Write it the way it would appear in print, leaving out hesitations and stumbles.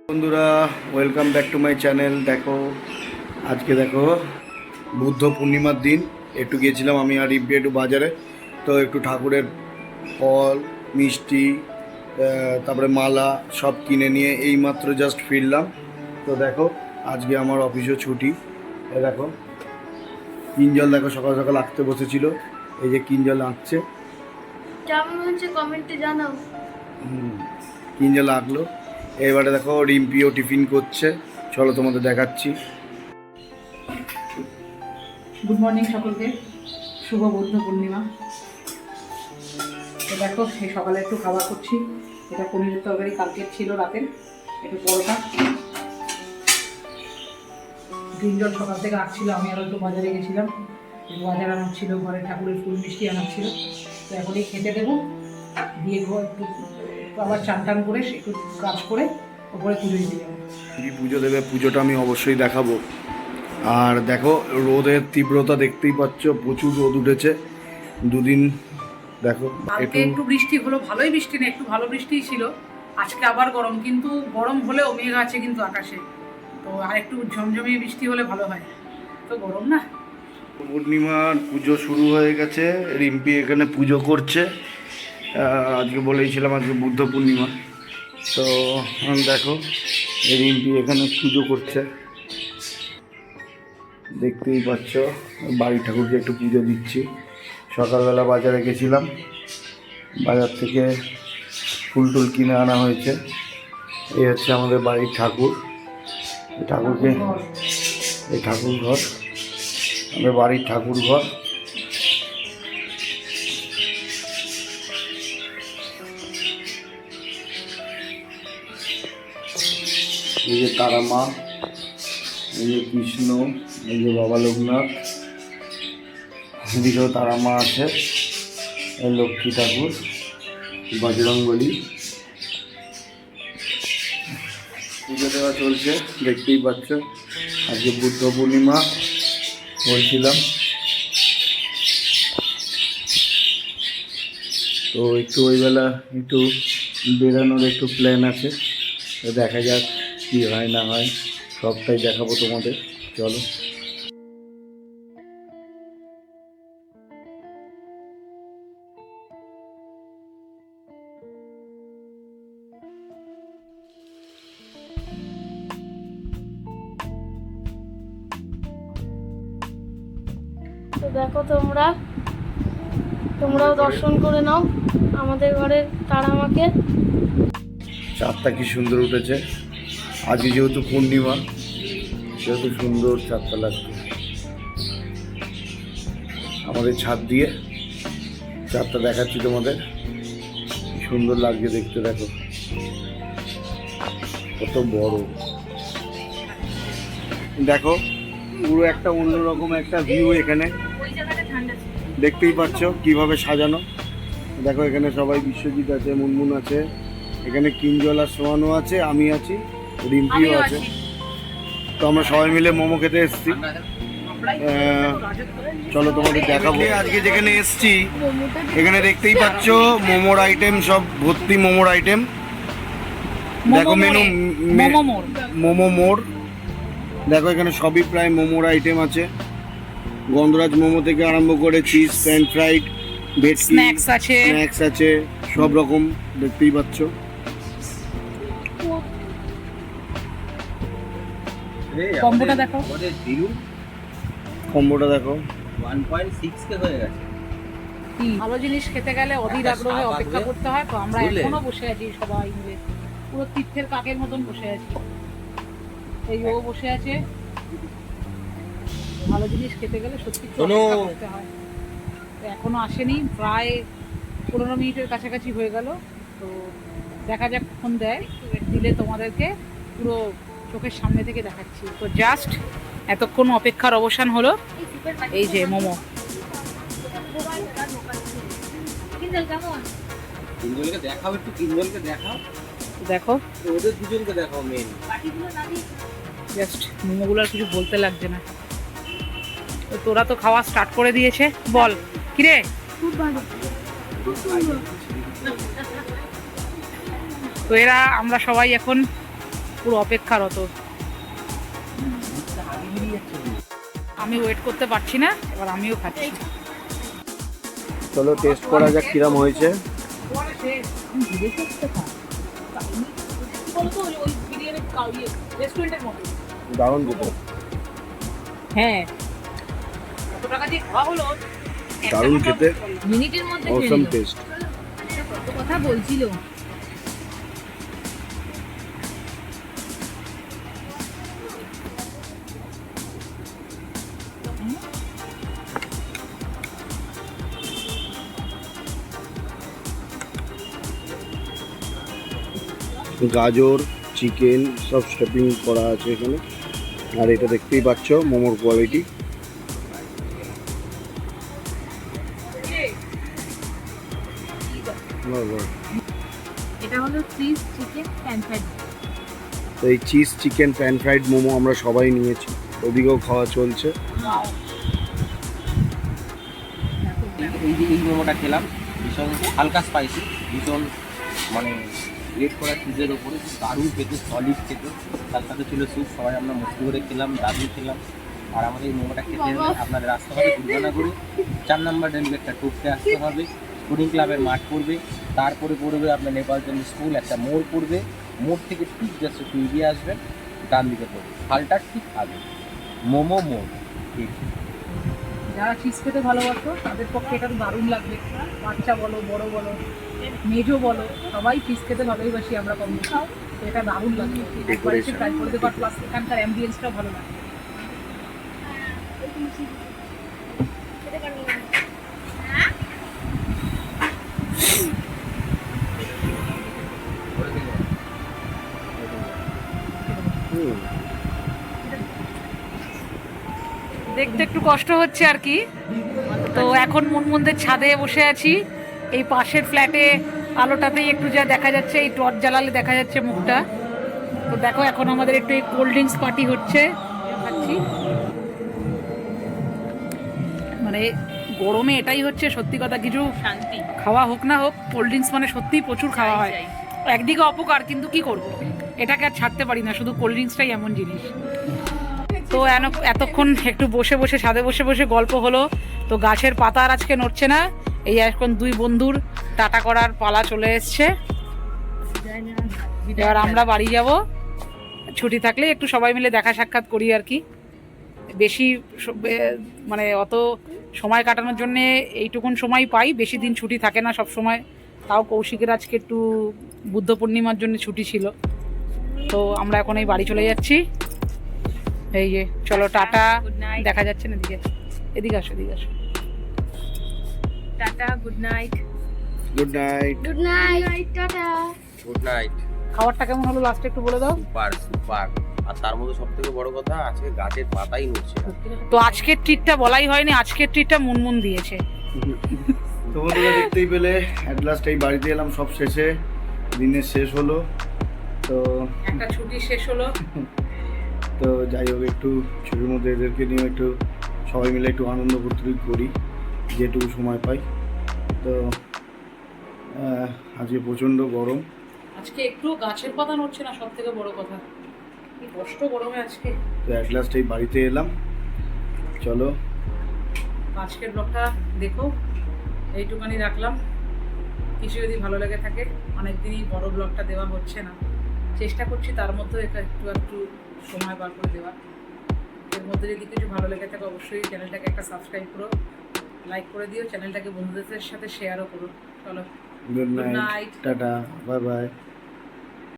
বন্ধুরা, welcome back to my channel. দেখো আজকে দেখো বুদ্ধ পূর্ণিমার দিন একটু গিয়েছিলাম আমি আর রিব্বি একটু বাজারে। তো একটু ঠাকুরের ফল মিষ্টি তারপরে মালা সব কিনে নিয়ে এইমাত্র জাস্ট ফিরলাম। তো দেখো আজকে আমার অফিসও ছুটি। দেখো কিঞ্জল দেখো সকাল সকাল আঁকতে বসেছিল, এই যে কিঞ্জল আঁকছে। কেমন হচ্ছে কমেন্টে জানাও। কিঞ্জল আঁকলো। এবারে দেখো রিম্পিও টিফিন করছে, চলো তোমাদের দেখাচ্ছি। গুড মর্নিং সকলকে, শুভ বুদ্ধ পূর্ণিমা। তো দেখো এই সকালে একটু খাবার করছি। এটা পনিরের তরকারি কালকের ছিল রাতের, একটু পরোটা। দিনজল সকাল থেকে আসছিল, আমি আরও একটু বাজারে গেছিলাম, বাজার আনার ছিল, ঘরে ঠাকুরের ফুল মিষ্টি আনার ছিল। তো এখনই খেতে দেবো, দিয়ে একটু আবার চান টান করে একটু কাজ করে ওপরে পুজো দিতে যাবো। পুজো দেবে, পুজোটা আমি অবশ্যই দেখাবো। আর দেখো রোদের তীব্রতা দেখতেই পাচ্ছ, প্রচুর রোদ উঠেছে দুদিন। দেখো কালকে একটু বৃষ্টি হলো, ভালোই বৃষ্টি না, একটু ভালো বৃষ্টিই ছিল। আজকে আবার গরম, কিন্তু গরম হলেও মেঘ আছে কিন্তু আকাশে। তো আর একটু ঝমঝমিয়ে বৃষ্টি হলে ভালো হয়, তো গরম না। পূর্ণিমার পুজো শুরু হয়ে গেছে, রিম্পি এখানে পুজো করছে। আজকে বলেইছিলাম আজকে বুদ্ধ পূর্ণিমা। তো দেখো রিম্পি এখানে পুজো করছে, দেখতেই পাচ্ছ। বাড়ির ঠাকুরকে একটু পুজো দিচ্ছি। সকালবেলা বাজারে গেছিলাম, বাজার থেকে ফুল টুল কিনে আনা হয়েছে। এই হচ্ছে আমাদের বাড়ির ঠাকুর। ঠাকুরকে, এই ঠাকুর ঘর, আমাদের বাড়ির ঠাকুর ঘর। এই যে তারা মা, এই যে কৃষ্ণ, এই যে বাবা লোকনাথ, এদিকেও তারা মা আছে, এই লক্ষ্মী ঠাকুর, বজরংবলী। পুজো দেওয়া চলছে, দেখতেই পাচ্ছ। আজকে বুদ্ধ পূর্ণিমা বলছিলাম, তো একটু ওইবেলা একটু বেরানোর একটু প্ল্যান আছে। তো দেখা যাক কী হয় না হয়, সবটাই দেখাবো তোমাদের। চলো। তো দেখো তোমরাও দর্শন করে নাও আমাদের ঘরের তারা মাকে। চাঁদটা কি সুন্দর উঠেছে আজকে, যেহেতু পূর্ণিমা সেহেতু সুন্দর চাঁদটা লাগছে। আমাদের ছাদ দিয়ে চাঁদটা দেখাচ্ছি তোমাদের, কি সুন্দর লাগছে দেখতে। দেখো কত বড়, দেখো পুরো একটা অন্যরকম একটা ভিউ এখানে দেখতেই পাচ্ছ কিভাবে সাজানো। দেখো এখানে সবাই, বিশ্বজিৎ আছে, মুনমুন আছে, এখানে কিঞ্জল আর সোহানও আছে, আমি আছি, রিম্পিও আছে। তো আমরা সবাই মিলে মোমো খেতে এসেছি। চলো তোমাদের দেখাবো। আজকে যেখানে এসছি এখানে দেখতেই পাচ্ছ মোমোর আইটেম, সব ভর্তি মোমোর আইটেম। দেখো মেনু, মোমো মোড়। দেখো এখানে সবই প্রায় মোমোর আইটেম আছে, গন্ধরাজ মোমো থেকে আরম্ভ করে চিজ, ফ্রেঞ্চ ফ্রাইড, ভেটকি, স্ন্যাক্স আছে, সব রকম দেখতেই পাচ্ছ। কম্বোটা দেখো, কম্বোটা দেখো, 1.6 কে হয়ে গেছে। ভালো জিনিস খেতে গেলে অধীর আগ্রহে অপেক্ষা করতে হয়। তো আমরা এখনো বসে আছি সবাই মিলে, পুরো তীর্থের কাকের মতন বসে আছি। এই ও বসে আছে। ভালো জিনিস খেতে গেলে সত্যি অপেক্ষা করতে হয়। তো এখনো আসেনি, প্রায় 15 মিনিটের কাছাকাছি হয়ে গেল। তো দেখা যাক কখন দেয়, দিলে তোমাদেরকে পুরো চোখের সামনে থেকে দেখাচ্ছি। তো জাস্ট এতক্ষণ অপেক্ষার অবসান হলো। এই যে মোমো, কিঞ্জলকে দেখাও, একটু কিঞ্জলকে দেখাও। দেখো ওদের দুজনকে দেখাও মেন। জাস্ট মোমোগুলো আর কিছু বলতে লাগছে না। তো তোরা তো খাওয়া স্টার্ট করে দিয়েছে, বল কিরে? তো এরা আমরা সবাই এখন পুরো অপেক্ষারত। আমি ওয়েট করতে পারছি না, এবার আমিও খাচ্ছি। চলো টেস্ট করা যাক কিরম হয়েছে। দারুণ খেতে, হ্যাঁ কত টাকা দিয়ে খাওয়া হলো, দারুণ খেতে, মিনিটের মধ্যে অসম টেস্ট। কত কথা বলছিল। গাজর, চিকেন সব স্টফিং করা আছে এখানে। আর এটা দেখতেই পাচ্ছ মোমোর কোয়ালিটি। এটা হলো চিজ চিকেন প্যান ফ্রাইড। তো এই cheese chicken pan fried momo আমরা সবাই নিয়েছি, ওদিকেও খাওয়া চলছে। এই মোমোটা খেলাম, ভীষণ হালকা স্পাইসি, ভীষণ মানে রেড করা চিজের ওপরে দারুণ খেতে, সলিড খেতে। তার সাথে ছিল স্যুপ, সবাই আমরা মস্তি করে খেলাম, দারুণ খেলাম। আর আমাদের এই মোমোটা খেতে হলে আপনাদের আসতে হবে দুর্গানগরে 4 নম্বর রেলগেটটা টপকে আসতে হবে। স্পোর্টিং ক্লাবের মাঠ পড়বে, তারপরে পড়বে আপনার নেপালচন্দ্র স্কুল, একটা মোড় পড়বে, মোড় থেকে ঠিক জাস্ট একটু এগিয়ে আসবেন, ডান দিকে পড়বে, খালটার ঠিক আগে মোমো মোড়। ঠিক যারা চিজ খেতে ভালোবাসো তাদের পক্ষে এটা তো দারুণ লাগবে। বাচ্চা বলো, বড় বলো, মেজো বলো, সবাই চিজ খেতে ভালোবাসি আমরা কম বেশি। তো এটা দারুণ লাগবে, একবার এসে ট্রাই করে দেবার, প্লাস এখানকার অ্যাম্বিয়েন্সটাও ভালো লাগে। দেখতে একটু কষ্ট হচ্ছে আর কি। তো এখন মনমন্দের ছাদে বসে আছি, এই পাশের ফ্ল্যাটে আলোটাতেই একটু যা দেখা যাচ্ছে, এই টর্চ জ্বালালে দেখা যাচ্ছে মুখটা। তো দেখো এখন আমাদের একটু এই কোল্ড ড্রিঙ্কস পার্টি হচ্ছে, খাচ্ছি। মানে গরমে এটাই হচ্ছে সত্যি কথা, কিছু শান্তি খাওয়া হোক না হোক, কোল্ড ড্রিঙ্কস মানে সত্যিই প্রচুর খাওয়া হয়। একদিকে অপকার, কিন্তু কি করব, এটাকে আর ছাড়তে পারি না, শুধু কোল্ড ড্রিঙ্কসটাই এমন জিনিস। তো এতক্ষণ একটু বসে বসে ছাদে বসে বসে গল্প হলো। তো গাছের পাতা আর আজকে নড়ছে না, এই এখন দুই বন্ধুর টাটা করার পালা চলে এসছে। এবার আমরা বাড়ি যাব, ছুটি থাকলে একটু সবাই মিলে দেখা সাক্ষাৎ করি আর কি। বেশি মানে অত সময় কাটানোর জন্যে এইটুকুন সময় পাই, বেশি দিন ছুটি থাকে না সব সময়। তাও কৌশিকের আজকে একটু বুদ্ধ পূর্ণিমার জন্য ছুটি ছিল। তো আমরা এখন এই বাড়ি চলে যাচ্ছি। এই যে চলো টাটা, দেখা যাচ্ছে না এদিকে, এদিকে আসো, এদিকে আসো। Tata, good night. Good night. Good night, tata. Good night. খাবারটা কেমন হলো লাস্টে একটু বলে দাও। Super super. আর তার মধ্যে সব থেকে বড় কথা, আজকে গাছের পাতাই নড়ছে না। তো আজকের ট্রিটটা বলাই হয়নি, আজকের ট্রিটটা মুনমুন দিয়েছে। তো বন্ধুরা দেখতেই পেলে অ্যাট লাস্ট এই বাড়িতে এলাম, সব শেষে, দিনের শেষ হলো। তো একটা ছুটি শেষ হলো। তো যাই হোক, একটু ছুটির মধ্যে এদেরকে নিয়ে একটু সবাই মিলে একটু আনন্দ ফুর্তি করি যেটুকু সময় পাই। তো আজকে প্রচণ্ড গরম, আজকে একটু গাছের পাতা নড়ছে না, সব থেকে বড় কথা, কি কষ্ট গরমে আজকে। তো অ্যাট লাস্ট এই বাড়িতে এলাম। চলো আজকের ব্লগটা দেখো, এইটুখানি রাখলাম। কিছু যদি ভালো লেগে থাকে, অনেকদিনই বড় ব্লগটা দেওয়া হচ্ছে না, চেষ্টা করছি তার মধ্যে একটু একটু সময় বার করে দেওয়া। এর মধ্যে যদি কিছু ভালো লেগে থাকে অবশ্যই চ্যানেলটাকে একটা সাবস্ক্রাইব করো, লাইক করে দিও, চ্যানেলটাকে বন্ধুদের সাথে শেয়ারও করো। চলো, good night, tata, bye bye.